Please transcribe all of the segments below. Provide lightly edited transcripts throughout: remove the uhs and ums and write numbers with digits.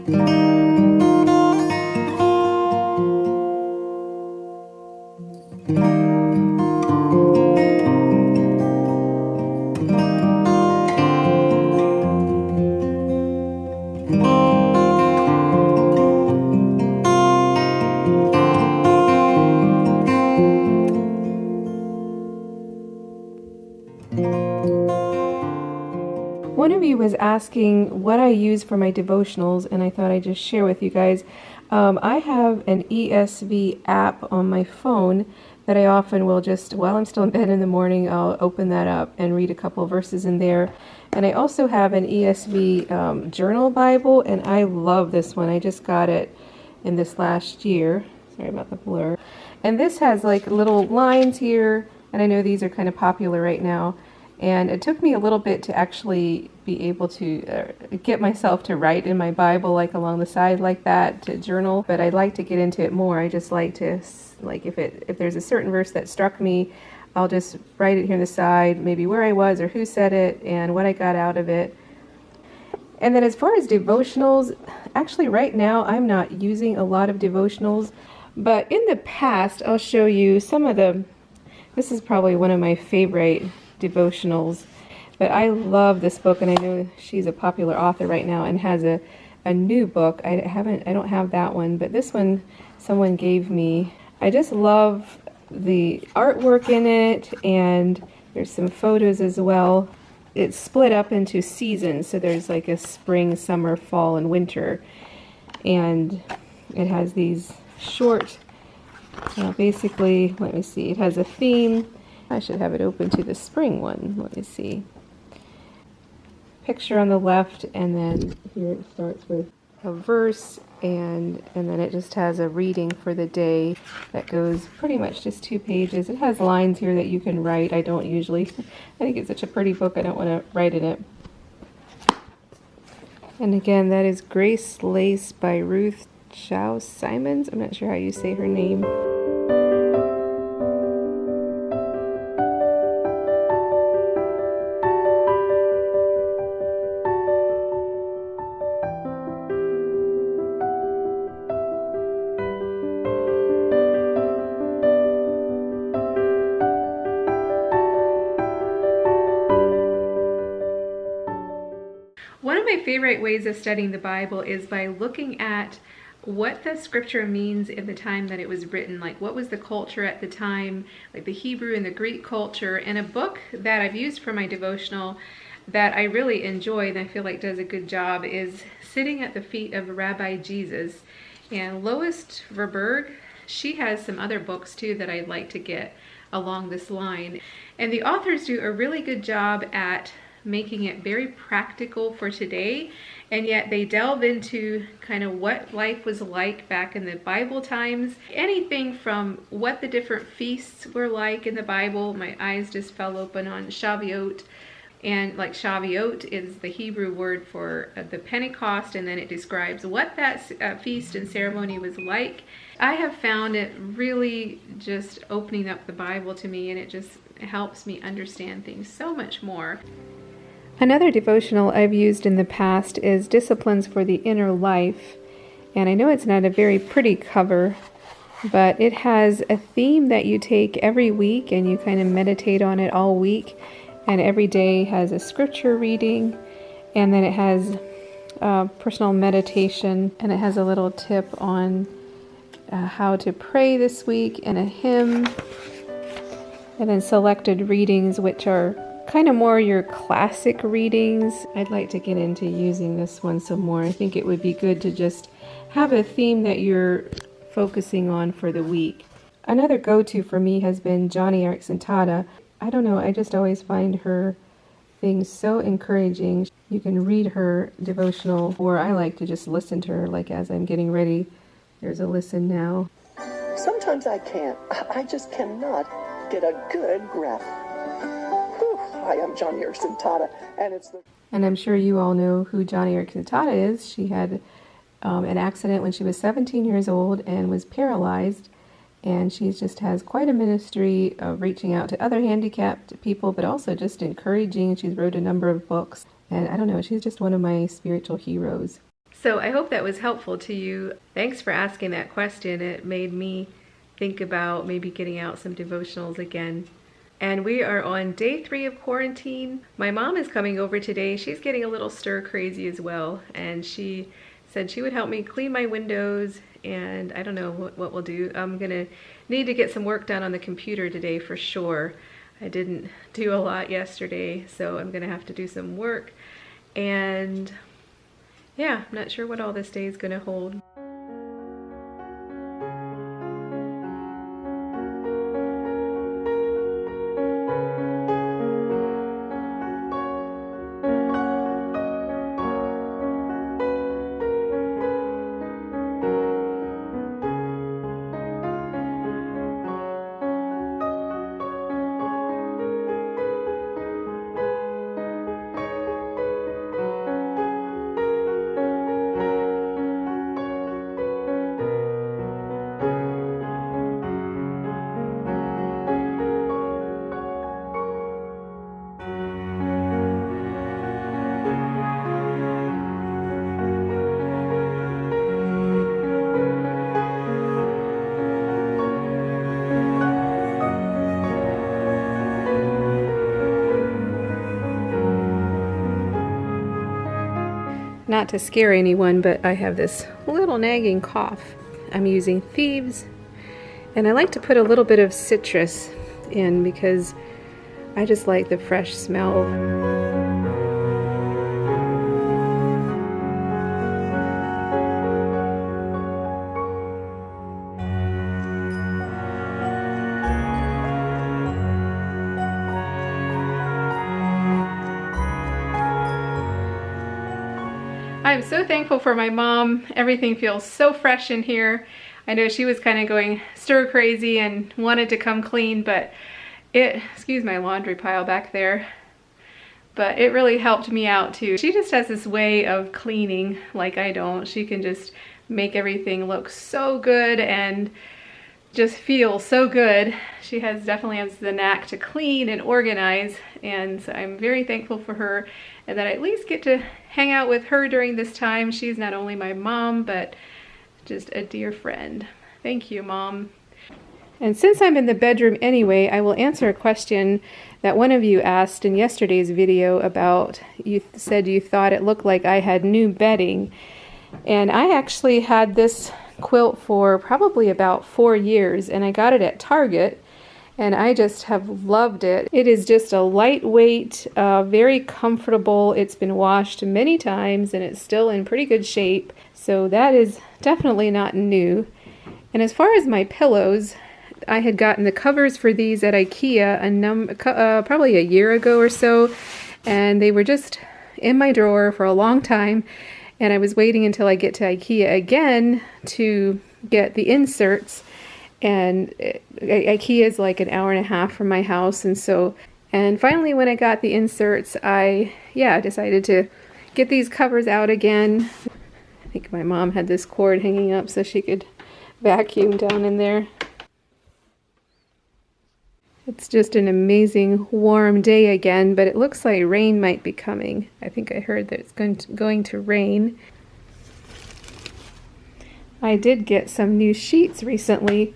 One of you was asking what I use for my devotionals, and I thought I'd just share with you guys. I have an ESV app on my phone that I often will just, while I'm still in bed in the morning, I'll open that up and read a couple verses in there. And I also have an ESV journal Bible, and I love this one. I just got it in this last year. Sorry about the blur. And this has like little lines here, and I know these are kind of popular right now. And it took me a little bit to actually be able to get myself to write in my Bible, like along the side like that, to journal. But I'd like to get into it more. I just like to, like if there's a certain verse that struck me, I'll just write it here on the side, maybe where I was or who said it and what I got out of it. And then as far as devotionals, actually right now I'm not using a lot of devotionals. But in the past, I'll show you some of this is probably one of my favorite devotionals, but I love this book, and I know she's a popular author right now and has a new book. I don't have that one, but this one someone gave me. I just love the artwork in it, and there's some photos as well. It's split up into seasons, so there's like a spring, summer, fall, and winter, and it has these short, basically, let me see, it has a theme. I should have it open to the spring one. Let me see. Picture on the left, and then here it starts with a verse, and then it just has a reading for the day that goes pretty much just 2 pages. It has lines here that you can write. I don't usually. I think it's such a pretty book, I don't want to write in it. And again, that is Gracelaced by Ruth Chow Simons. I'm not sure how you say her name. One of my favorite ways of studying the Bible is by looking at what the scripture means in the time that it was written, like what was the culture at the time, like the Hebrew and the Greek culture. And a book that I've used for my devotional that I really enjoy and I feel like does a good job is Sitting at the Feet of Rabbi Jesus. And Lois Verberg, she has some other books too that I'd like to get along this line. And the authors do a really good job at making it very practical for today, and yet they delve into kind of what life was like back in the Bible times. Anything from what the different feasts were like in the Bible. My eyes just fell open on Shavuot, and like Shavuot is the Hebrew word for the Pentecost, and then it describes what that feast and ceremony was like. I have found it really just opening up the Bible to me, and it just helps me understand things so much more. Another devotional I've used in the past is Disciplines for the Inner Life, and I know it's not a very pretty cover, but it has a theme that you take every week and you kind of meditate on it all week, and every day has a scripture reading, and then it has personal meditation, and it has a little tip on how to pray this week and a hymn, and then selected readings, which are kind of more your classic readings. I'd like to get into using this one some more. I think it would be good to just have a theme that you're focusing on for the week. Another go-to for me has been Joni Friends. I don't know, I just always find her things so encouraging. You can read her devotional, or I like to just listen to her like as I'm getting ready. There's a listen now. Sometimes I can't. I just cannot get a good grasp. Hi, I'm Joni Friends, and I'm sure you all know who Joni Friends is. She had an accident when she was 17 years old and was paralyzed, and she just has quite a ministry of reaching out to other handicapped people, but also just encouraging. She's wrote a number of books, and I don't know, she's just one of my spiritual heroes. So I hope that was helpful to you. Thanks for asking that question. It made me think about maybe getting out some devotionals again. And we are on day 3 of quarantine. My mom is coming over today. She's getting a little stir crazy as well. And she said she would help me clean my windows, and I don't know what we'll do. I'm gonna need to get some work done on the computer today for sure. I didn't do a lot yesterday, so I'm gonna have to do some work. And yeah, I'm not sure what all this day is gonna hold. Not to scare anyone, but I have this little nagging cough. I'm using Thieves, and I like to put a little bit of citrus in because I just like the fresh smell. I'm so thankful for my mom. Everything feels so fresh in here. I know she was kind of going stir crazy and wanted to come clean, but excuse my laundry pile back there, but it really helped me out too. She just has this way of cleaning like I don't. She can just make everything look so good and just feel so good. She definitely has the knack to clean and organize, and so I'm very thankful for her and that I at least get to hang out with her during this time. She's not only my mom, but just a dear friend. Thank you, Mom. And since I'm in the bedroom anyway, I will answer a question that one of you asked in yesterday's video about, you said you thought it looked like I had new bedding. And I actually had this quilt for probably about 4 years, and I got it at Target, and I just have loved it. It is just a lightweight, very comfortable. It's been washed many times and it's still in pretty good shape, so that is definitely not new. And as far as my pillows, I had gotten the covers for these at IKEA probably a year ago or so, and they were just in my drawer for a long time, and I was waiting until I get to IKEA again to get the inserts. And IKEA is like an hour and a half from my house, and finally when I got the inserts, I decided to get these covers out again. I think my mom had this cord hanging up so she could vacuum down in there. It's just an amazing warm day again, but it looks like rain might be coming. I think I heard that it's going to rain. I did get some new sheets recently.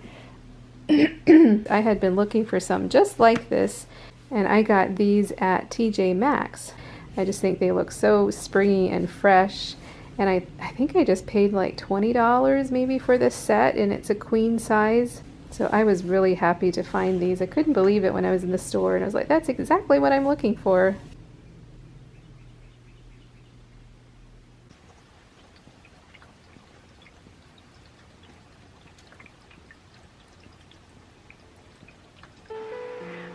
I had been looking for some just like this, and I got these at TJ Maxx. I just think they look so springy and fresh, and I think I just paid like $20 maybe for this set, and it's a queen size. So I was really happy to find these. I couldn't believe it when I was in the store, and I was like, that's exactly what I'm looking for.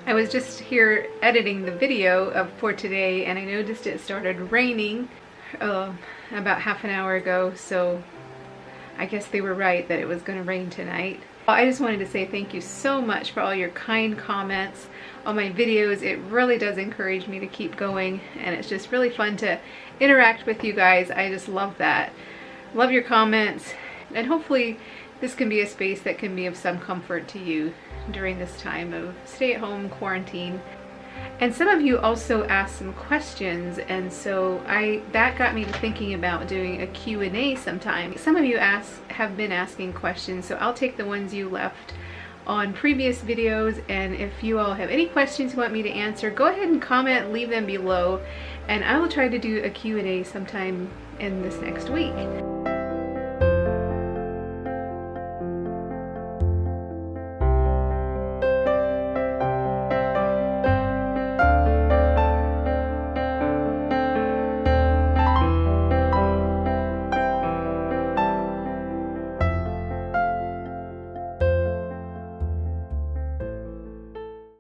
I was just here editing the video for today, and I noticed it started raining about half an hour ago, so I guess they were right that it was going to rain tonight. I just wanted to say thank you so much for all your kind comments on my videos. It really does encourage me to keep going, and it's just really fun to interact with you guys. I just love that. Love your comments, and hopefully this can be a space that can be of some comfort to you during this time of stay-at-home quarantine. And some of you also asked some questions, and so that got me to thinking about doing a Q&A sometime. Some of you have been asking questions, so I'll take the ones you left on previous videos, and if you all have any questions you want me to answer, go ahead and comment, leave them below, and I will try to do a Q&A sometime in this next week.